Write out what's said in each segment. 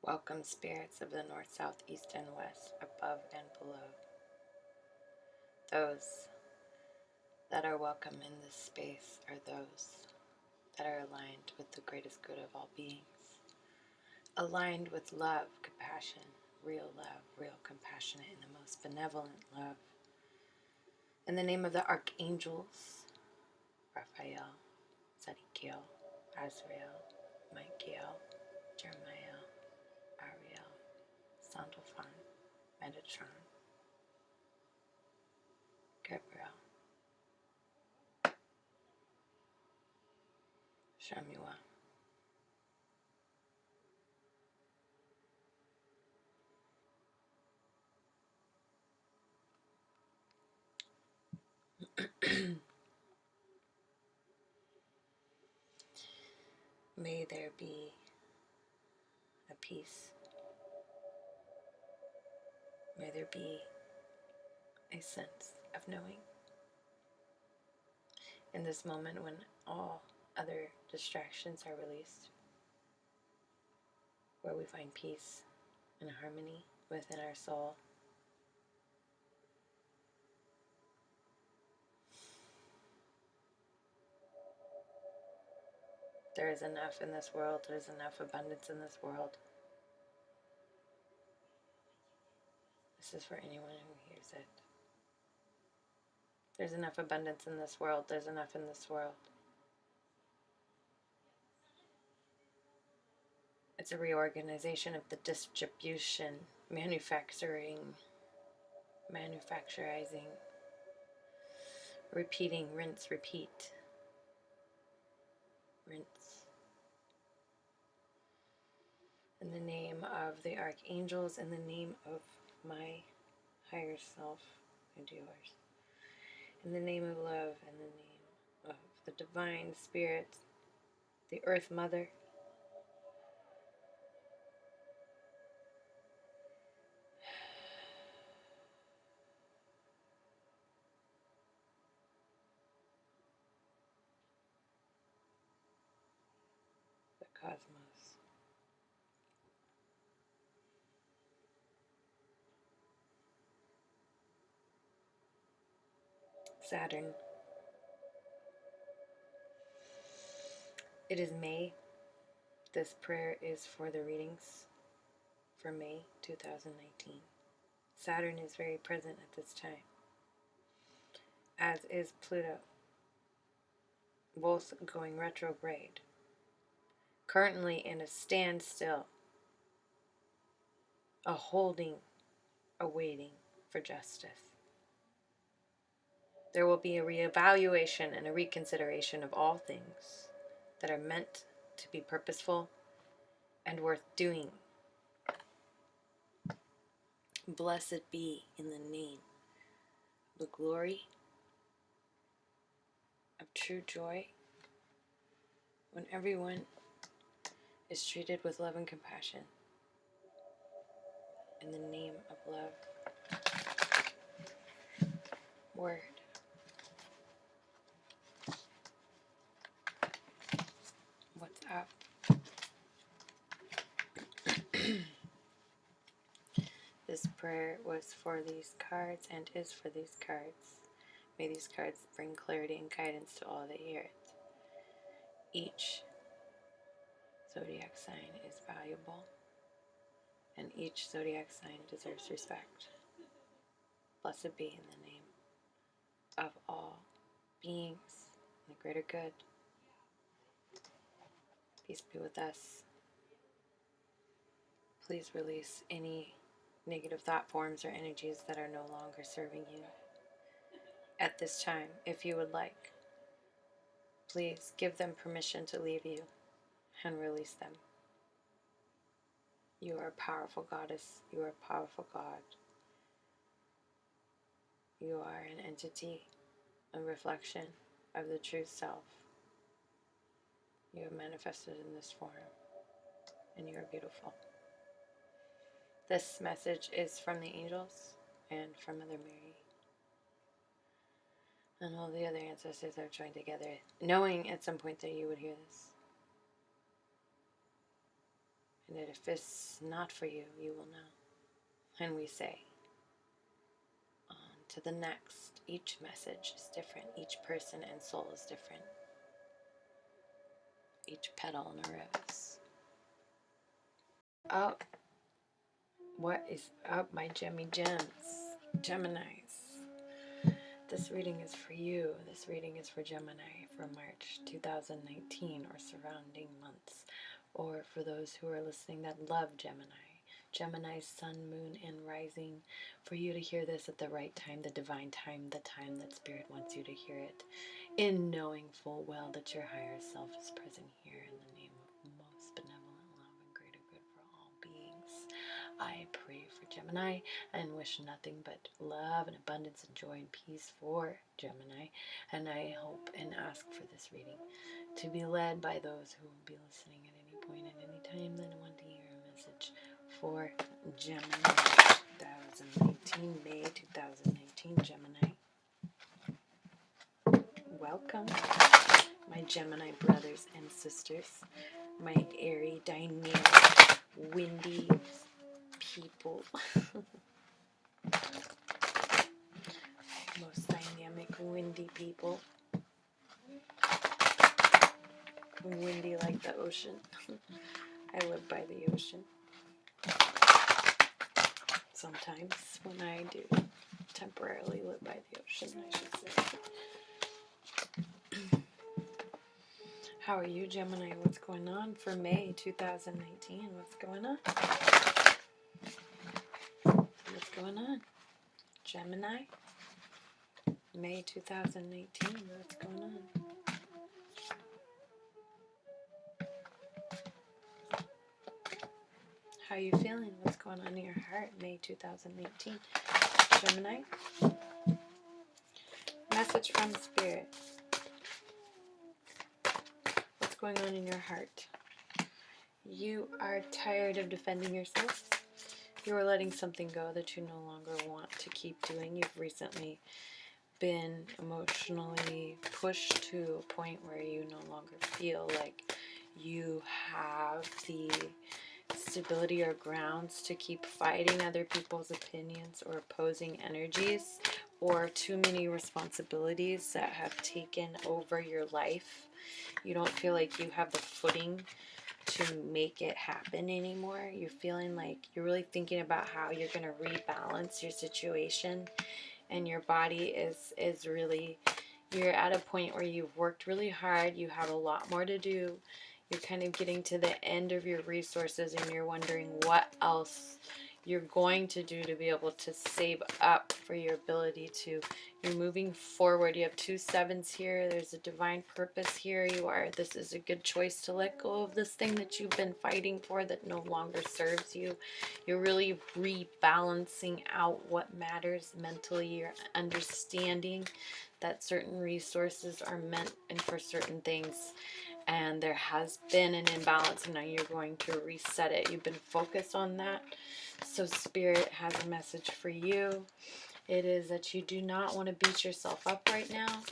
Welcome spirits of the north, south, east, and west, above and below. Those that are welcome in this space are those that are aligned with the greatest good of all beings, aligned with love, compassion, real love, real compassionate, and the most benevolent love. In the name of the archangels, Raphael, Zadkiel, Azrael, Michael, Jeremiah, Ariel, Sandalphon, Metatron, Gabriel, Shamuel, may there be a peace. May there be a sense of knowing. In this moment when all other distractions are released, where we find peace and harmony within our soul, there is enough in this world, there is enough abundance in this world. This is for anyone who hears it. There's enough abundance in this world, there's enough in this world. It's a reorganization of the distribution, manufacturing, manufacturizing, repeating, rinse, repeat, rinse. In the name of the archangels, in the name of my higher self and yours, in the name of love, in the name of the divine spirit, the earth mother, the cosmos, Saturn. It is May. This prayer is for the readings for May 2019. Saturn is very present at this time, as is Pluto, both going retrograde, currently in a standstill, a holding, a waiting for justice. There will be a reevaluation and a reconsideration of all things that are meant to be purposeful and worth doing. Blessed be in the name, the glory of true joy, when everyone is treated with love and compassion. In the name of love, word. What's up? This prayer was for these cards and is for these cards. May these cards bring clarity and guidance to all that hear it. Each zodiac sign is valuable, and each zodiac sign deserves respect. Blessed be in the name of all beings and the greater good. Peace be with us. Please release any negative thought forms or energies that are no longer serving you. At this time, if you would like, please give them permission to leave you and release them. You are a powerful goddess. You are a powerful God. You are an entity, a reflection of the true self. You have manifested in this form, and you are beautiful. This message is from the angels and from Mother Mary. And all the other ancestors have joined together, knowing at some point that you would hear this. And that if it's not for you, you will know. And we say, on to the next. Each message is different. Each person and soul is different. Each petal in a rose. Oh, what is up, my Gemmy Gems? Geminis. This reading is for you. This reading is for Gemini for March 2019 or surrounding months. Or for those who are listening that love Gemini. Gemini's sun, moon, and rising. For you to hear this at the right time, the divine time, the time that Spirit wants you to hear it. In knowing full well that your higher self is present here in the name of most benevolent love and greater good for all beings. I pray for Gemini and wish nothing but love and abundance and joy and peace for Gemini. And I hope and ask for this reading to be led by those who will be listening at any point at any time that want to hear a message for Gemini 2019, May 2019, Gemini. Welcome, my Gemini brothers and sisters, my airy, dynamic, windy people. Most dynamic, windy people. Windy like the ocean. I live by the ocean. Sometimes when I do temporarily live by the ocean, I should say. How are you, Gemini? What's going on for May 2019? What's going on? What's going on? Gemini? May 2018, what's going on? How are you feeling? What's going on in your heart? May 2018. Gemini? Message from Spirit. What's going on in your heart? You are tired of defending yourself. You are letting something go that you no longer want to keep doing. You've recently been emotionally pushed to a point where you no longer feel like you have the stability or grounds to keep fighting other people's opinions or opposing energies, or too many responsibilities that have taken over your life. You don't feel like you have the footing to make it happen anymore. You're feeling like you're really thinking about how you're going to rebalance your situation, and your body is really, you're at a point where you've worked really hard, you have a lot more to do, you're kind of getting to the end of your resources, and you're wondering what else you're going to do to be able to save up for your ability to, you're moving forward. You have 2 sevens here. There's a divine purpose here. This is a good choice to let go of this thing that you've been fighting for that no longer serves you. You're really rebalancing out what matters mentally. You're understanding that certain resources are meant and for certain things, and there has been an imbalance, and now you're going to reset it. You've been focused on that. So Spirit has a message for you. It is that you do not want to beat yourself up right now.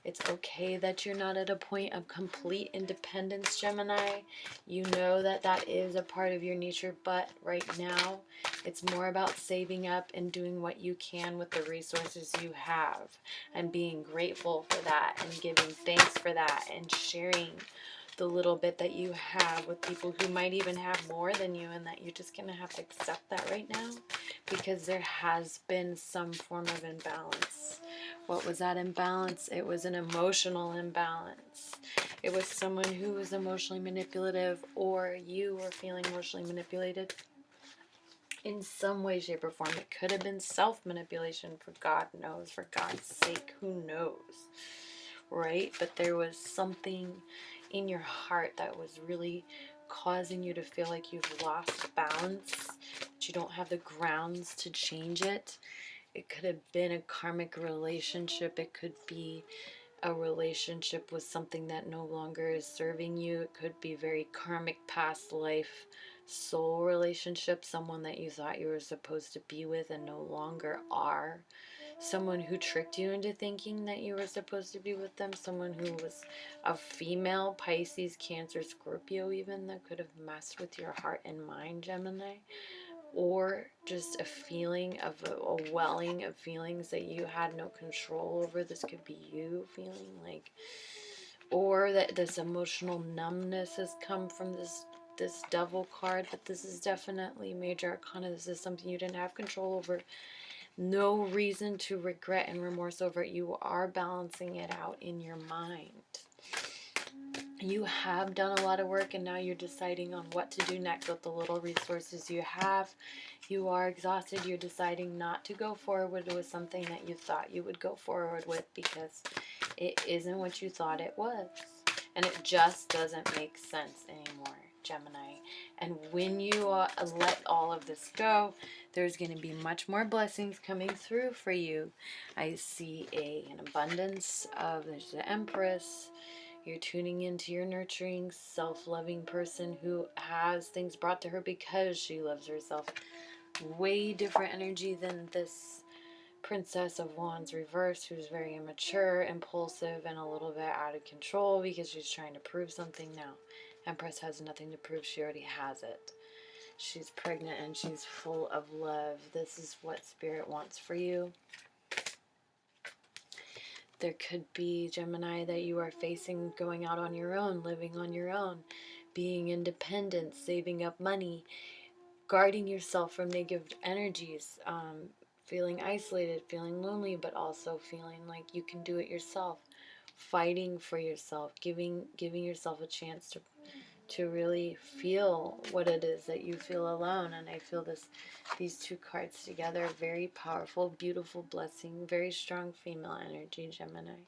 It's okay that you're not at a point of complete independence, Gemini. You know that that is a part of your nature, but right now it's more about saving up and doing what you can with the resources you have, and being grateful for that and giving thanks for that and sharing the little bit that you have with people who might even have more than you, and that you're just going to have to accept that right now, because there has been some form of imbalance. What was that imbalance? It was an emotional imbalance. It was someone who was emotionally manipulative, or you were feeling emotionally manipulated in some way, shape, or form. It could have been self-manipulation, for God knows, for God's sake, who knows, right? But there was something in your heart that was really causing you to feel like you've lost balance, that you don't have the grounds to change it. It could have been a karmic relationship. It could be a relationship with something that no longer is serving you. It could be very karmic past life soul relationship, someone that you thought you were supposed to be with and no longer are. someone who tricked you into thinking that you were supposed to be with them, someone who was a female, Pisces, Cancer, Scorpio even, that could have messed with your heart and mind, Gemini, or just a feeling of a welling of feelings that you had no control over. This could be you feeling like, or that this emotional numbness has come from this devil card. But this is definitely major arcana. This is something you didn't have control over. No reason to regret and remorse over it. You are balancing it out in your mind. You have done a lot of work, and now you're deciding on what to do next with the little resources you have. You are exhausted. You're deciding not to go forward with something that you thought you would go forward with, because it isn't what you thought it was. And it just doesn't make sense anymore, Gemini. And when you let all of this go, there's going to be much more blessings coming through for you. I see an abundance of, there's the Empress. You're tuning into your nurturing, self-loving person who has things brought to her because she loves herself. Way different energy than this Princess of Wands reverse, who's very immature, impulsive, and a little bit out of control because she's trying to prove something now. Empress has nothing to prove. She already has it. She's pregnant and she's full of love. This is what Spirit wants for you. There could be, Gemini, that you are facing going out on your own, living on your own, being independent, saving up money, guarding yourself from negative energies, feeling isolated, feeling lonely, but also feeling like you can do it yourself, fighting for yourself, giving yourself a chance to really feel what it is that you feel alone. And I feel these two cards together, very powerful, beautiful blessing, very strong female energy, Gemini.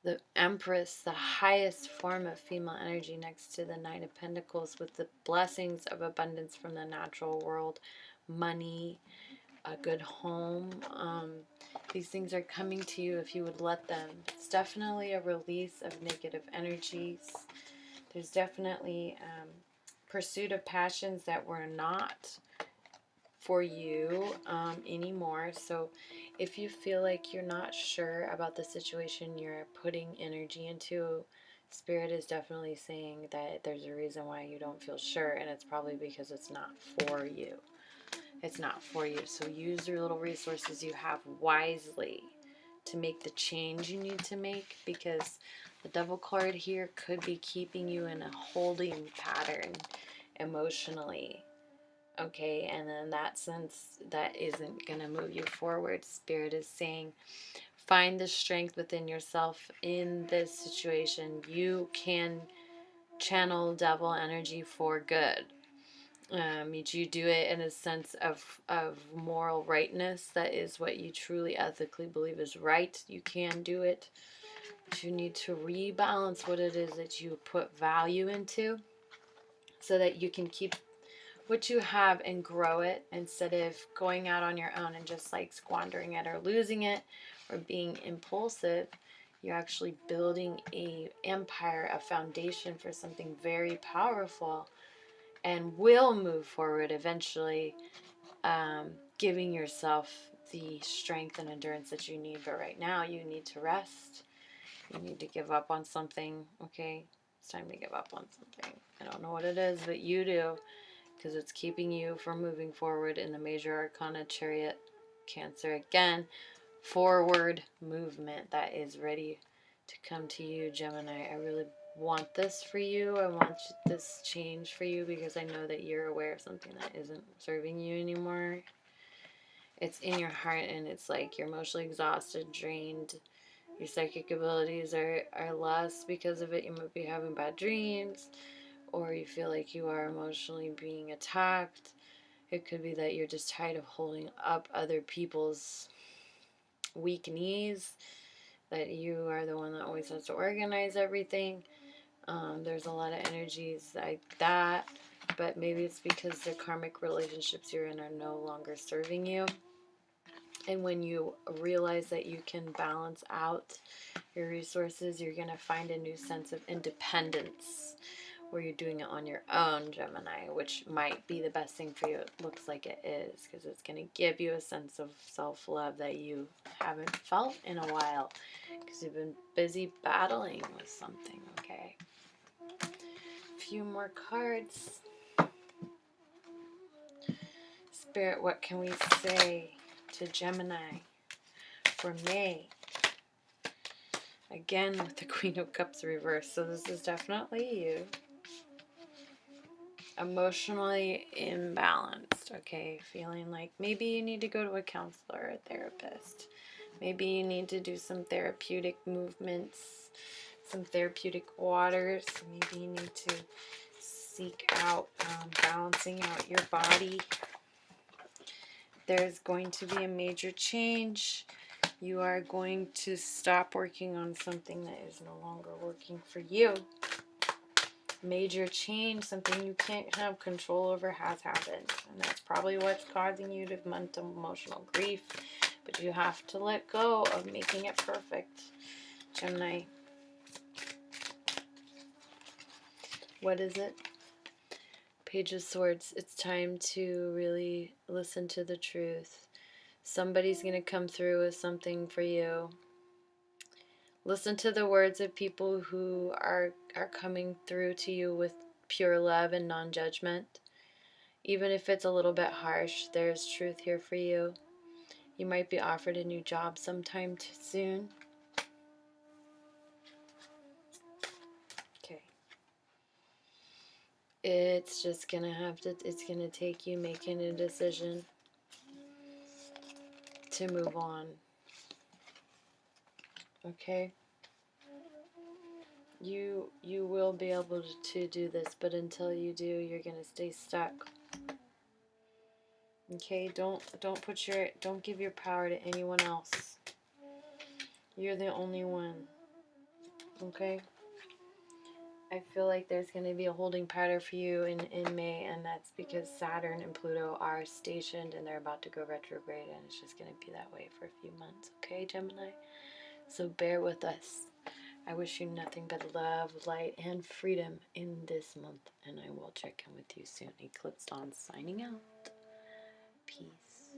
The Empress, the highest form of female energy, next to the Knight of Pentacles, with the blessings of abundance from the natural world, money, a good home. These things are coming to you if you would let them. It's definitely a release of negative energies. There's definitely pursuit of passions that were not for you anymore. So if you feel like you're not sure about the situation you're putting energy into, Spirit is definitely saying that there's a reason why you don't feel sure, and it's probably because it's not for you. It's not for you. So use your little resources you have wisely to make the change you need to make, because the Devil card here could be keeping you in a holding pattern emotionally. Okay, and in that sense, that isn't going to move you forward. Spirit is saying, find the strength within yourself in this situation. You can channel devil energy for good. You do it in a sense of moral rightness. That is what you truly ethically believe is right. You can do it. But you need to rebalance what it is that you put value into, so that you can keep what you have and grow it, instead of going out on your own and just like squandering it or losing it or being impulsive. You're actually building a empire, a foundation for something very powerful, and will move forward eventually, giving yourself the strength and endurance that you need. But right now you need to rest. You need to give up on something. Okay, it's time to give up on something. I don't know what it is, but you do, because it's keeping you from moving forward in the major arcana. Chariot, Cancer again. Forward movement that is ready to come to you, Gemini. I really want this for you. I want this change for you, because I know that you're aware of something that isn't serving you anymore. It's in your heart, and it's like you're emotionally exhausted, drained. Your psychic abilities are less because of it. You might be having bad dreams, or you feel like you are emotionally being attacked. It could be that you're just tired of holding up other people's weak knees, that you are the one that always has to organize everything. There's a lot of energies like that, but maybe it's because the karmic relationships you're in are no longer serving you. And when you realize that you can balance out your resources, you're going to find a new sense of independence, or you're doing it on your own, Gemini, which might be the best thing for you. It looks like it is, because it's going to give you a sense of self-love that you haven't felt in a while, because you've been busy battling with something, okay? A few more cards. Spirit, what can we say to Gemini for May? Again, with the Queen of Cups reversed, so this is definitely you. Emotionally imbalanced, okay? Feeling like maybe you need to go to a counselor or a therapist. Maybe you need to do some therapeutic movements, some therapeutic waters. Maybe you need to seek out balancing out your body. There's going to be a major change. You are going to stop working on something that is no longer working for you. Major change, something you can't have control over has happened. And that's probably what's causing you to mental emotional grief. But you have to let go of making it perfect. Gemini. What is it? Page of Swords. It's time to really listen to the truth. Somebody's going to come through with something for you. Listen to the words of people who are coming through to you with pure love and non-judgment. Even if it's a little bit harsh, there's truth here for you. You might be offered a new job sometime soon. Okay. It's just gonna it's gonna take you making a decision to move on. Okay? You will be able to do this, but until you do, you're gonna stay stuck. Okay, don't give your power to anyone else. You're the only one. Okay? I feel like there's going to be a holding pattern for you in May, and that's because Saturn and Pluto are stationed and they're about to go retrograde, and it's just going to be that way for a few months. Okay, Gemini? So bear with us. I wish you nothing but love, light, and freedom in this month, and I will check in with you soon. Eclipsed on signing out. Peace.